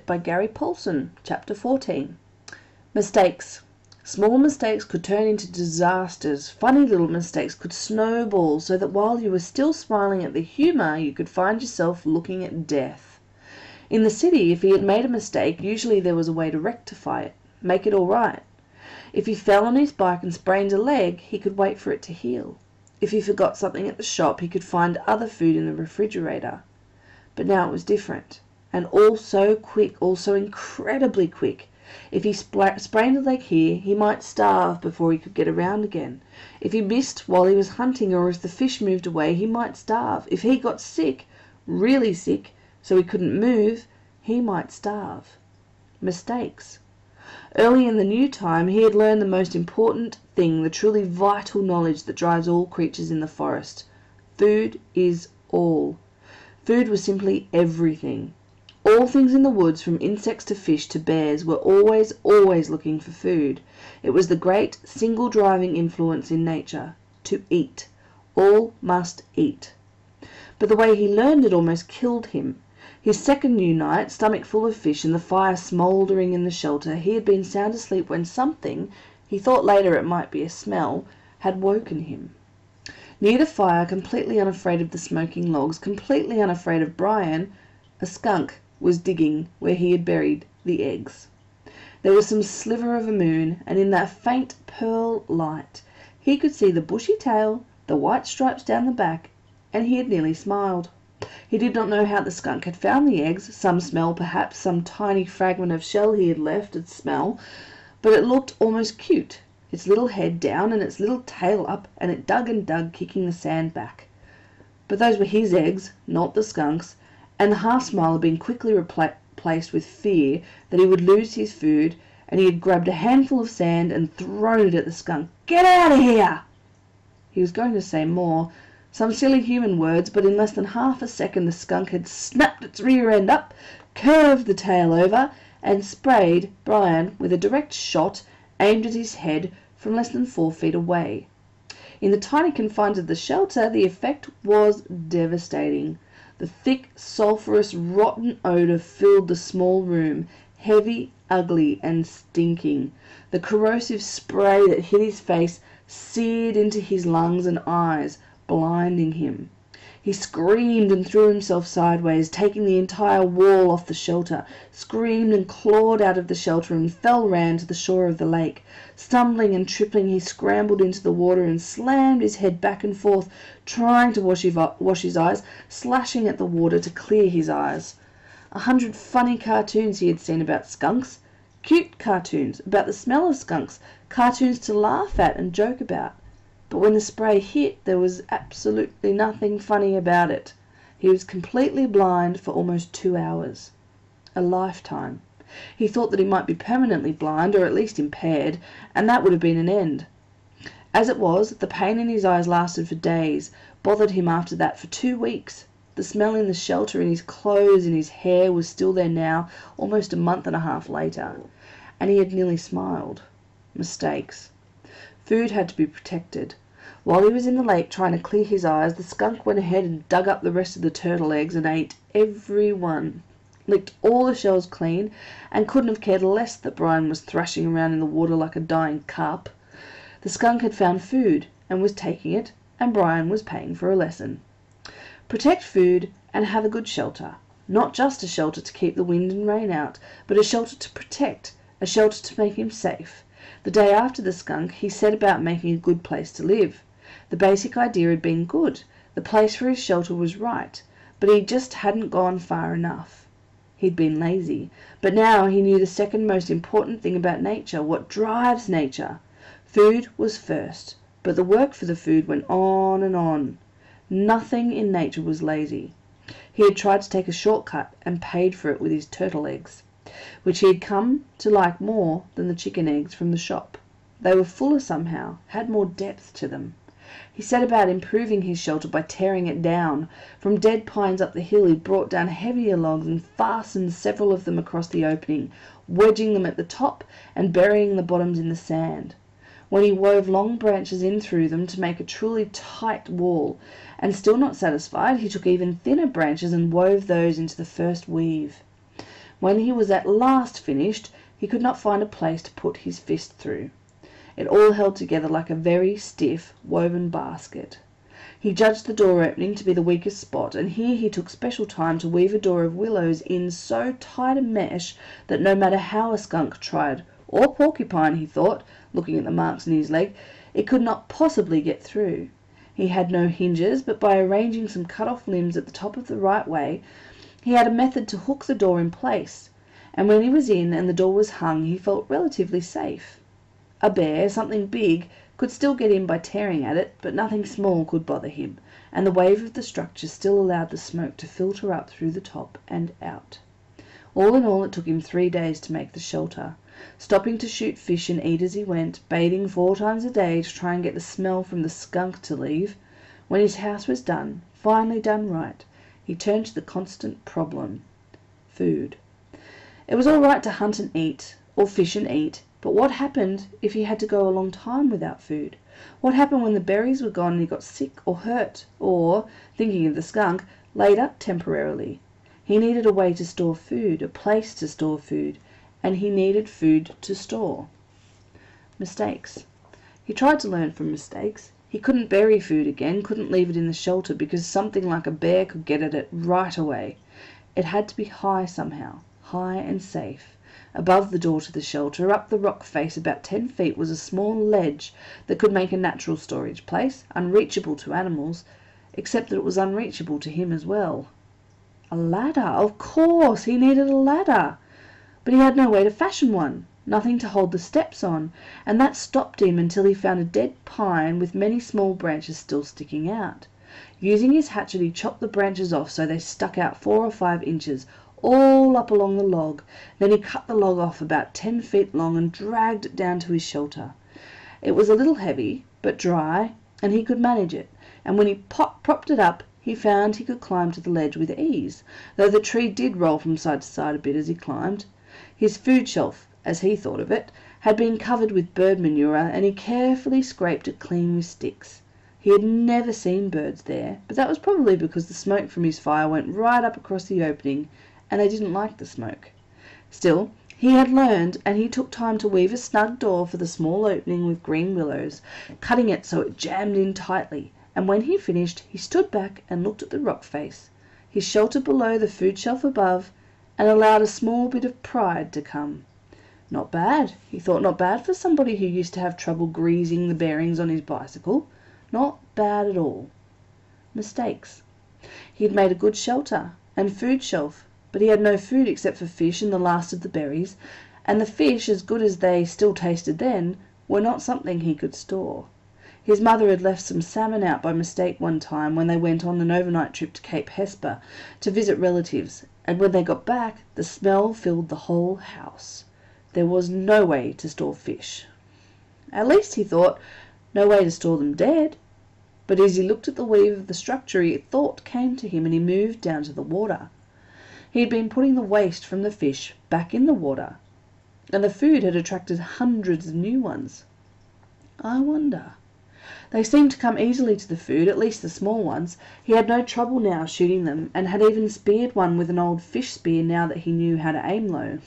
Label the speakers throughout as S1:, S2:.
S1: by Gary Paulson, Chapter 14. Mistakes. Small mistakes could turn into disasters. Funny little mistakes could snowball so that while you were still smiling at the humour, you could find yourself looking at death. In the city, if he had made a mistake, usually there was a way to rectify it, make it all right. If he fell on his bike and sprained a leg, he could wait for it to heal. If he forgot something at the shop, he could find other food in the refrigerator. But now it was different. And all so quick, all so incredibly quick. If he sprained a leg here, he might starve before he could get around again. If he missed while he was hunting, or if the fish moved away, he might starve. If he got sick, really sick, so he couldn't move, he might starve. Mistakes. Early in the new time, he had learned the most important thing, the truly vital knowledge that drives all creatures in the forest. Food is all. Food was simply everything. All things in the woods, from insects to fish to bears, were always looking for food. It was the great single driving influence in nature. To eat. All must eat. But the way he learned it almost killed him. His second new night, stomach full of fish and the fire smouldering in the shelter, he had been sound asleep when something, he thought later it might be a smell, had woken him. Near the fire, completely unafraid of the smoking logs, completely unafraid of Brian, a skunk was digging where he had buried the eggs. There was some sliver of a moon, and in that faint pearl light he could see the bushy tail, the white stripes down the back, and he had nearly smiled. He did not know how the skunk had found the eggs, some smell perhaps, some tiny fragment of shell he had left its smell, but it looked almost cute, its little head down and its little tail up, and it dug and dug, kicking the sand back. But those were his eggs, not the skunk's, and the half-smile had been quickly replaced with fear that he would lose his food, and he had grabbed a handful of sand and thrown it at the skunk. "Get out of here!" He was going to say more, some silly human words, but in less than half a second the skunk had snapped its rear end up, curved the tail over, and sprayed Brian with a direct shot aimed at his head from less than 4 feet away. In the tiny confines of the shelter, the effect was devastating. The thick, sulphurous, rotten odour filled the small room, heavy, ugly, and stinking. The corrosive spray that hit his face seared into his lungs and eyes, blinding him. He screamed and threw himself sideways, taking the entire wall off the shelter, screamed and clawed out of the shelter and fell round to the shore of the lake. Stumbling and tripping, he scrambled into the water and slammed his head back and forth, trying to wash his eyes, slashing at the water to clear his eyes. 100 funny cartoons he had seen about skunks, cute cartoons about the smell of skunks, cartoons to laugh at and joke about. But when the spray hit, there was absolutely nothing funny about it. He was completely blind for almost 2 hours. A lifetime. He thought that he might be permanently blind, or at least impaired, and that would have been an end. As it was, the pain in his eyes lasted for days, bothered him after that for 2 weeks. The smell in the shelter, in his clothes, in his hair, was still there now, almost a month and a half later. And he had nearly smiled. Mistakes. Food had to be protected. While he was in the lake trying to clear his eyes, the skunk went ahead and dug up the rest of the turtle eggs and ate every one, licked all the shells clean, and couldn't have cared less that Brian was thrashing around in the water like a dying carp. The skunk had found food and was taking it, and Brian was paying for a lesson. Protect food and have a good shelter. Not just a shelter to keep the wind and rain out, but a shelter to protect, a shelter to make him safe. The day after the skunk, he set about making a good place to live. The basic idea had been good. The place for his shelter was right, but he just hadn't gone far enough. He'd been lazy, but now he knew the second most important thing about nature, what drives nature. Food was first, but the work for the food went on and on. Nothing in nature was lazy. He had tried to take a shortcut and paid for it with his turtle eggs, which he had come to like more than the chicken eggs from the shop. They were fuller somehow, had more depth to them. He set about improving his shelter by tearing it down. From dead pines up the hill he brought down heavier logs and fastened several of them across the opening, wedging them at the top and burying the bottoms in the sand. When he wove long branches in through them to make a truly tight wall, and still not satisfied, he took even thinner branches and wove those into the first weave. When he was at last finished, he could not find a place to put his fist through. It all held together like a very stiff woven basket. He judged the door opening to be the weakest spot, and here he took special time to weave a door of willows in so tight a mesh that no matter how a skunk tried, or porcupine, he thought, looking at the marks in his leg, it could not possibly get through. He had no hinges, but by arranging some cut-off limbs at the top of the right way, he had a method to hook the door in place, and when he was in and the door was hung, he felt relatively safe. A bear, something big, could still get in by tearing at it, but nothing small could bother him, and the wave of the structure still allowed the smoke to filter up through the top and out. All in all, it took him 3 days to make the shelter, stopping to shoot fish and eat as he went, bathing 4 times a day to try and get the smell from the skunk to leave. When his house was done, finally done right, he turned to the constant problem: food. It was all right to hunt and eat, or fish and eat, but what happened if he had to go a long time without food? What happened when the berries were gone and he got sick or hurt, or, thinking of the skunk, laid up temporarily? He needed a way to store food, a place to store food, and he needed food to store. Mistakes. He tried to learn from mistakes. He couldn't bury food again, couldn't leave it in the shelter, because something like a bear could get at it right away. It had to be high somehow, high and safe. Above the door to the shelter, up the rock face about 10 feet, was a small ledge that could make a natural storage place, unreachable to animals, except that it was unreachable to him as well. A ladder! Of course, he needed a ladder! But he had no way to fashion one, nothing to hold the steps on, and that stopped him until he found a dead pine with many small branches still sticking out. Using his hatchet, he chopped the branches off so they stuck out 4 or 5 inches, all up along the log. Then he cut the log off about 10 feet long and dragged it down to his shelter. It was a little heavy, but dry, and he could manage it, and when he propped it up, he found he could climb to the ledge with ease, though the tree did roll from side to side a bit as he climbed. His food shelf, as he thought of it, had been covered with bird manure, and he carefully scraped it clean with sticks. He had never seen birds there, but that was probably because the smoke from his fire went right up across the opening, and they didn't like the smoke. Still, he had learned, and he took time to weave a snug door for the small opening with green willows, cutting it so it jammed in tightly, and when he finished, he stood back and looked at the rock face, his shelter below, the food shelf above, and allowed a small bit of pride to come. Not bad, he thought, not bad for somebody who used to have trouble greasing the bearings on his bicycle. Not bad at all. Mistakes. He had made a good shelter and food shelf, but he had no food except for fish and the last of the berries, and the fish, as good as they still tasted then, were not something he could store. His mother had left some salmon out by mistake one time when they went on an overnight trip to Cape Hesper to visit relatives, and when they got back, the smell filled the whole house. There was no way to store fish. At least, he thought, no way to store them dead. But as he looked at the weave of the structure, a thought came to him, and he moved down to the water. He had been putting the waste from the fish back in the water, and the food had attracted hundreds of new ones. I wonder. They seemed to come easily to the food, at least the small ones. He had no trouble now shooting them, and had even speared one with an old fish spear now that he knew how to aim low.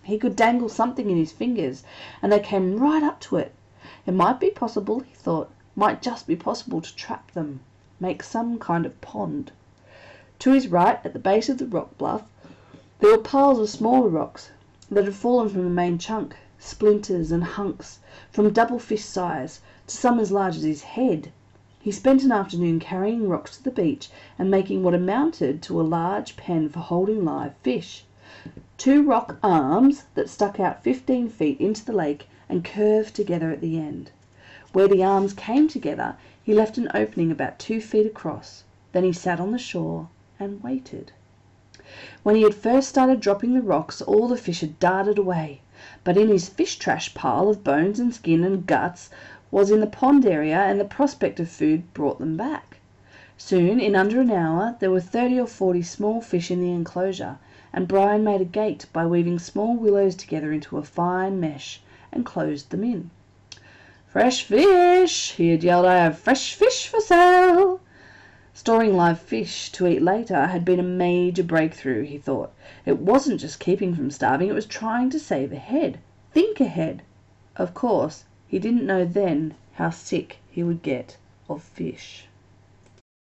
S1: He could dangle something in his fingers, and they came right up to it. It might be possible, he thought, might just be possible to trap them, make some kind of pond. To his right, at the base of the rock bluff, there were piles of smaller rocks that had fallen from the main chunk, splinters and hunks, from double fist size to some as large as his head. He spent an afternoon carrying rocks to the beach and making what amounted to a large pen for holding live fish. 2 rock arms that stuck out 15 feet into the lake and curved together at the end. Where the arms came together, he left an opening about 2 feet across. Then he sat on the shore and waited. When he had first started dropping the rocks, all the fish had darted away, but in his fish trash pile of bones and skin and guts was in the pond area, and the prospect of food brought them back. Soon, in under an hour, there were 30 or 40 small fish in the enclosure, and Brian made a gate by weaving small willows together into a fine mesh and closed them in. "Fresh fish!" he had yelled. "I have fresh fish for sale!" Storing live fish to eat later had been a major breakthrough, he thought. It wasn't just keeping from starving, it was trying to save ahead. Think ahead. Of course, he didn't know then how sick he would get of fish.